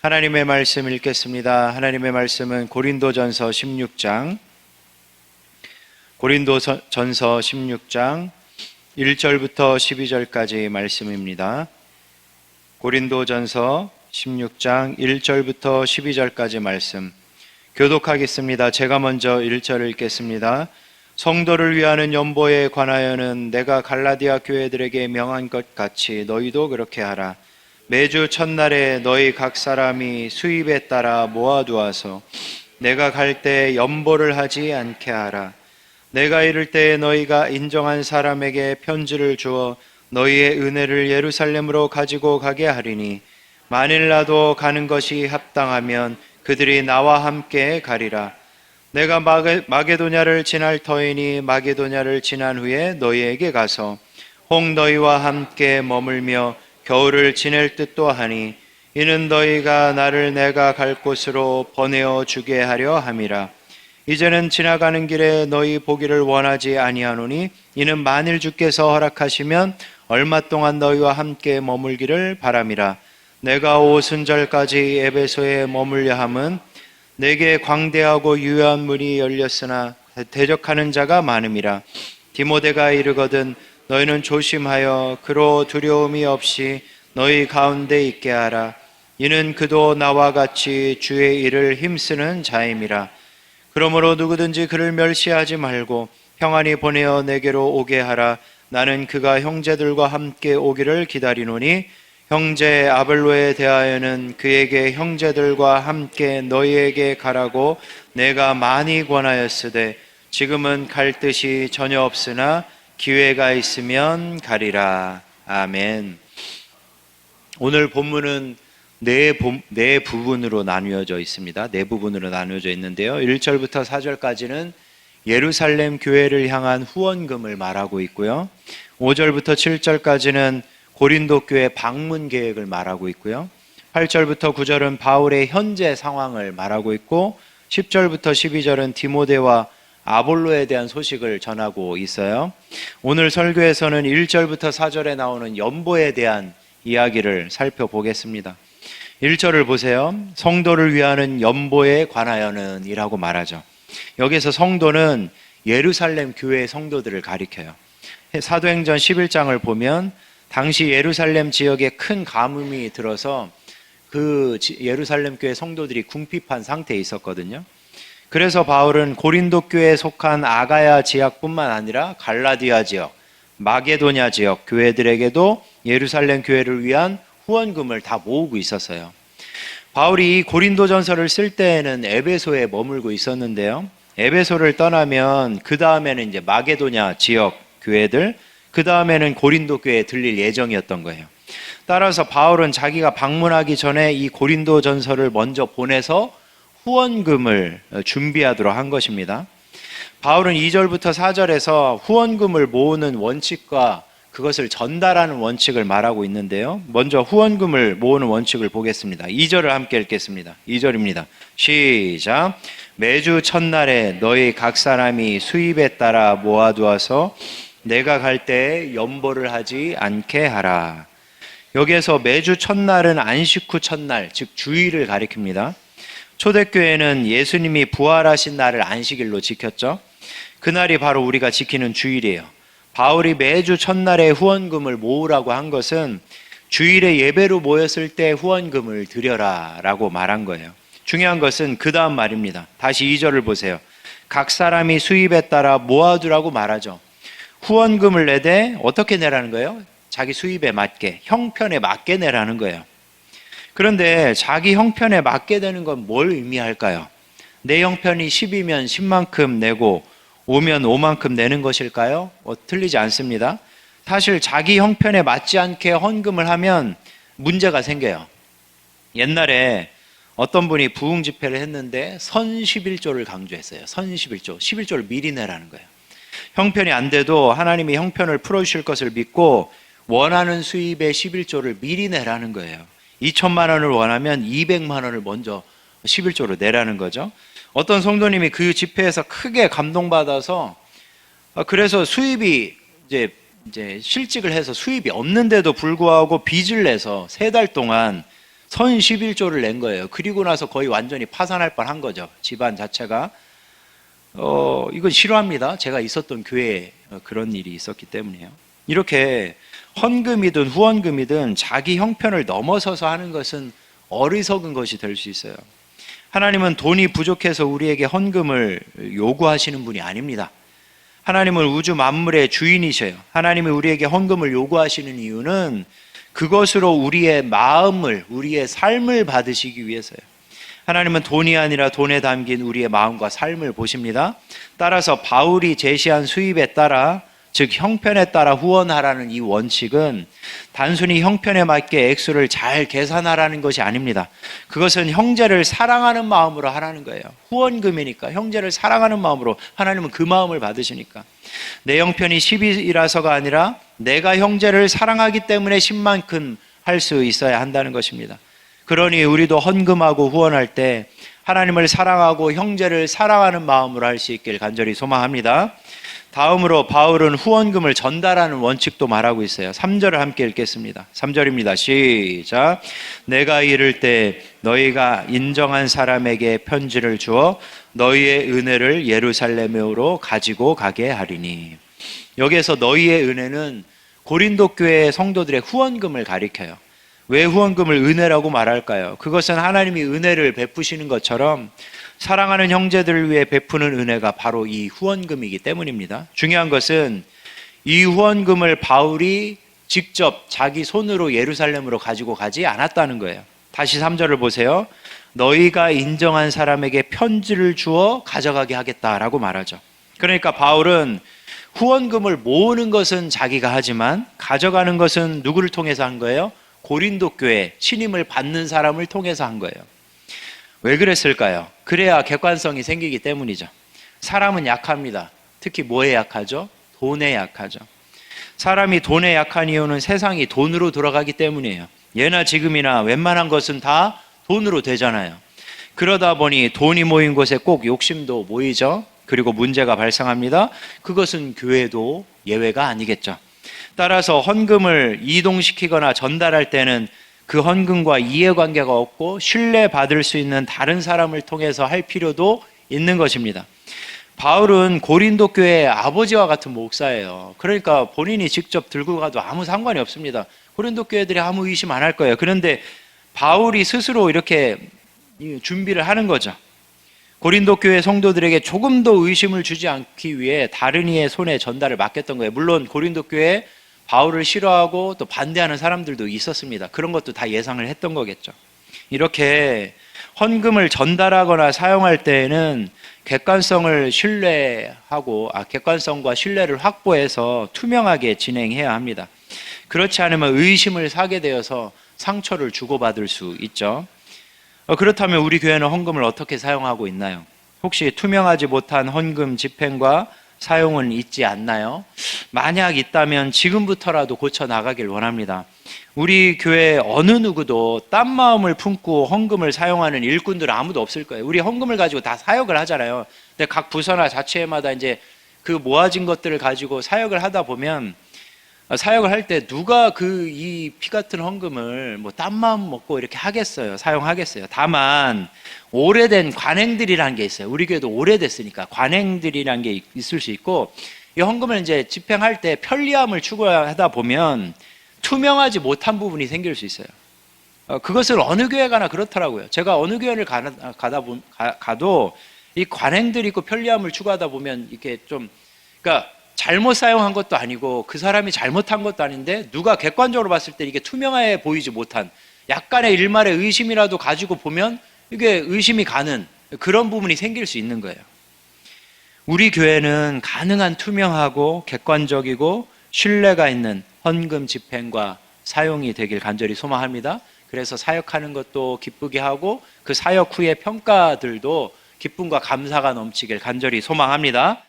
하나님의 말씀 읽겠습니다. 하나님의 말씀은 고린도전서 16장 1절부터 12절까지 말씀입니다. 고린도전서 16장 1절부터 12절까지 말씀 교독하겠습니다. 제가 먼저 1절을 읽겠습니다. 성도를 위하는 연보에 관하여는 내가 갈라디아 교회들에게 명한 것 같이 너희도 그렇게 하라. 매주 첫날에 너희 각 사람이 수입에 따라 모아두어서 내가 갈 때 연보를 하지 않게 하라. 내가 이를 때 너희가 인정한 사람에게 편지를 주어 너희의 은혜를 예루살렘으로 가지고 가게 하리니 만일 나도 가는 것이 합당하면 그들이 나와 함께 가리라. 내가 마게도냐를 지날 터이니 마게도냐를 지난 후에 너희에게 가서 혹 너희와 함께 머물며 겨울을 지낼 듯도 하니 이는 너희가 나를 내가 갈 곳으로 보내어 주게 하려 함이라. 이제는 지나가는 길에 너희 보기를 원하지 아니하노니 이는 만일 주께서 허락하시면 얼마 동안 너희와 함께 머물기를 바람이라. 내가 오순절까지 에베소에 머물려 함은 내게 광대하고 유효한 문이 열렸으나 대적하는 자가 많음이라. 디모데가 이르거든 너희는 조심하여 그로 두려움이 없이 너희 가운데 있게 하라. 이는 그도 나와 같이 주의 일을 힘쓰는 자임이라. 그러므로 누구든지 그를 멸시하지 말고 평안히 보내어 내게로 오게 하라. 나는 그가 형제들과 함께 오기를 기다리노니 형제 아벨로에 대하여는 그에게 형제들과 함께 너희에게 가라고 내가 많이 권하였으되 지금은 갈 뜻이 전혀 없으나 기회가 있으면 가리라. 아멘. 오늘 본문은 네 부분으로 나누어져 있습니다. 네 부분으로 나누어져 있는데요. 1절부터 4절까지는 예루살렘 교회를 향한 후원금을 말하고 있고요. 5절부터 7절까지는 고린도 교회 방문 계획을 말하고 있고요. 8절부터 9절은 바울의 현재 상황을 말하고 있고 10절부터 12절은 디모데와 아볼로에 대한 소식을 전하고 있어요. 오늘 설교에서는 1절부터 4절에 나오는 연보에 대한 이야기를 살펴보겠습니다. 1절을 보세요. 성도를 위하는 연보에 관하여는 이라고 말하죠. 여기서 성도는 예루살렘 교회의 성도들을 가리켜요. 사도행전 11장을 보면 당시 예루살렘 지역에 큰 가뭄이 들어서 그 예루살렘 교회 성도들이 궁핍한 상태에 있었거든요. 그래서 바울은 고린도 교회에 속한 아가야 지역뿐만 아니라 갈라디아 지역, 마게도냐 지역 교회들에게도 예루살렘 교회를 위한 후원금을 다 모으고 있었어요. 바울이 이 고린도전서를 쓸 때에는 에베소에 머물고 있었는데요. 에베소를 떠나면 그 다음에는 이제 마게도냐 지역 교회들, 그 다음에는 고린도 교회에 들릴 예정이었던 거예요. 따라서 바울은 자기가 방문하기 전에 이 고린도전서를 먼저 보내서 후원금을 준비하도록 한 것입니다. 바울은 2절부터 4절에서 후원금을 모으는 원칙과 그것을 전달하는 원칙을 말하고 있는데요. 먼저 후원금을 모으는 원칙을 보겠습니다. 2절을 함께 읽겠습니다. 2절입니다. 시작. 매주 첫날에 너희 각 사람이 수입에 따라 모아두어서 내가 갈 때 연보를 하지 않게 하라. 여기에서 매주 첫날은 안식 후 첫날, 즉 주일을 가리킵니다. 초대교회는 예수님이 부활하신 날을 안식일로 지켰죠. 그날이 바로 우리가 지키는 주일이에요. 바울이 매주 첫날에 후원금을 모으라고 한 것은 주일에 예배로 모였을 때 후원금을 드려라 라고 말한 거예요. 중요한 것은 그 다음 말입니다. 다시 2절을 보세요. 각 사람이 수입에 따라 모아두라고 말하죠. 후원금을 내되 어떻게 내라는 거예요? 자기 수입에 맞게, 형편에 맞게 내라는 거예요. 그런데 자기 형편에 맞게 되는 건 뭘 의미할까요? 내 형편이 10이면 10만큼 내고 5면 5만큼 내는 것일까요? 틀리지 않습니다. 사실 자기 형편에 맞지 않게 헌금을 하면 문제가 생겨요. 옛날에 어떤 분이 부흥 집회를 했는데 선 11조를 강조했어요. 선 11조, 11조를 미리 내라는 거예요. 형편이 안 돼도 하나님이 형편을 풀어주실 것을 믿고 원하는 수입의 11조를 미리 내라는 거예요. 2천만 원을 원하면 200만 원을 먼저 11조로 내라는 거죠. 어떤 성도님이 그 집회에서 크게 감동받아서 그래서 수입이 이제 실직을 해서 수입이 없는데도 불구하고 빚을 내서 3달 동안 선 11조를 낸 거예요. 그리고 나서 거의 완전히 파산할 뻔한 거죠. 집안 자체가. 이건 싫어합니다. 제가 있었던 교회에 그런 일이 있었기 때문이에요. 이렇게 헌금이든 후원금이든 자기 형편을 넘어서서 하는 것은 어리석은 것이 될 수 있어요. 하나님은 돈이 부족해서 우리에게 헌금을 요구하시는 분이 아닙니다. 하나님은 우주 만물의 주인이셔요. 하나님이 우리에게 헌금을 요구하시는 이유는 그것으로 우리의 마음을, 우리의 삶을 받으시기 위해서요. 하나님은 돈이 아니라 돈에 담긴 우리의 마음과 삶을 보십니다. 따라서 바울이 제시한 수입에 따라, 즉 형편에 따라 후원하라는 이 원칙은 단순히 형편에 맞게 액수를 잘 계산하라는 것이 아닙니다. 그것은 형제를 사랑하는 마음으로 하라는 거예요. 후원금이니까 형제를 사랑하는 마음으로, 하나님은 그 마음을 받으시니까. 내 형편이 10이라서가 아니라 내가 형제를 사랑하기 때문에 10만큼 할 수 있어야 한다는 것입니다. 그러니 우리도 헌금하고 후원할 때 하나님을 사랑하고 형제를 사랑하는 마음으로 할 수 있길 간절히 소망합니다. 다음으로 바울은 후원금을 전달하는 원칙도 말하고 있어요. 3절을 함께 읽겠습니다. 3절입니다. 시작. 내가 이를 때 너희가 인정한 사람에게 편지를 주어 너희의 은혜를 예루살렘으로 가지고 가게 하리니. 여기에서 너희의 은혜는 고린도 교회 성도들의 후원금을 가리켜요. 왜 후원금을 은혜라고 말할까요? 그것은 하나님이 은혜를 베푸시는 것처럼 사랑하는 형제들을 위해 베푸는 은혜가 바로 이 후원금이기 때문입니다. 중요한 것은 이 후원금을 바울이 직접 자기 손으로 예루살렘으로 가지고 가지 않았다는 거예요. 다시 3절을 보세요. 너희가 인정한 사람에게 편지를 주어 가져가게 하겠다라고 말하죠. 그러니까 바울은 후원금을 모으는 것은 자기가 하지만 가져가는 것은 누구를 통해서 한 거예요? 고린도 교회 신임을 받는 사람을 통해서 한 거예요. 왜 그랬을까요? 그래야 객관성이 생기기 때문이죠. 사람은 약합니다. 특히 뭐에 약하죠? 돈에 약하죠. 사람이 돈에 약한 이유는 세상이 돈으로 돌아가기 때문이에요. 예나 지금이나 웬만한 것은 다 돈으로 되잖아요. 그러다 보니 돈이 모인 곳에 꼭 욕심도 모이죠. 그리고 문제가 발생합니다. 그것은 교회도 예외가 아니겠죠. 따라서 헌금을 이동시키거나 전달할 때는 그 헌금과 이해관계가 없고 신뢰받을 수 있는 다른 사람을 통해서 할 필요도 있는 것입니다. 바울은 고린도 교회의 아버지와 같은 목사예요. 그러니까 본인이 직접 들고 가도 아무 상관이 없습니다. 고린도 교회들이 아무 의심 안 할 거예요. 그런데 바울이 스스로 이렇게 준비를 하는 거죠. 고린도 교회 성도들에게 조금도 의심을 주지 않기 위해 다른 이의 손에 전달을 맡겼던 거예요. 물론 고린도 교회에 바울을 싫어하고 또 반대하는 사람들도 있었습니다. 그런 것도 다 예상을 했던 거겠죠. 이렇게 헌금을 전달하거나 사용할 때에는 객관성과 신뢰를 확보해서 투명하게 진행해야 합니다. 그렇지 않으면 의심을 사게 되어서 상처를 주고받을 수 있죠. 그렇다면 우리 교회는 헌금을 어떻게 사용하고 있나요? 혹시 투명하지 못한 헌금 집행과 사용은 있지 않나요? 만약 있다면 지금부터라도 고쳐 나가길 원합니다. 우리 교회 어느 누구도 딴 마음을 품고 헌금을 사용하는 일꾼들은 아무도 없을 거예요. 우리 헌금을 가지고 다 사역을 하잖아요. 근데 각 부서나 자체마다 이제 그 모아진 것들을 가지고 사역을 하다 보면 사역을 할 때 누가 이 피 같은 헌금을 뭐 딴 마음 먹고 이렇게 하겠어요? 사용하겠어요? 다만 오래된 관행들이라는 게 있어요. 우리 교회도 오래됐으니까 관행들이라는 게 있을 수 있고, 이 헌금을 이제 집행할 때 편리함을 추구하다 보면 투명하지 못한 부분이 생길 수 있어요. 그것을 어느 교회 가나 그렇더라고요. 제가 어느 교회를 가도 이 관행들이 있고 편리함을 추구하다 보면 이렇게 좀, 그러니까 잘못 사용한 것도 아니고 그 사람이 잘못한 것도 아닌데 누가 객관적으로 봤을 때 이게 투명해 보이지 못한 약간의 일말의 의심이라도 가지고 보면 이게 의심이 가는 그런 부분이 생길 수 있는 거예요. 우리 교회는 가능한 투명하고 객관적이고 신뢰가 있는 헌금 집행과 사용이 되길 간절히 소망합니다. 그래서 사역하는 것도 기쁘게 하고 그 사역 후의 평가들도 기쁨과 감사가 넘치길 간절히 소망합니다.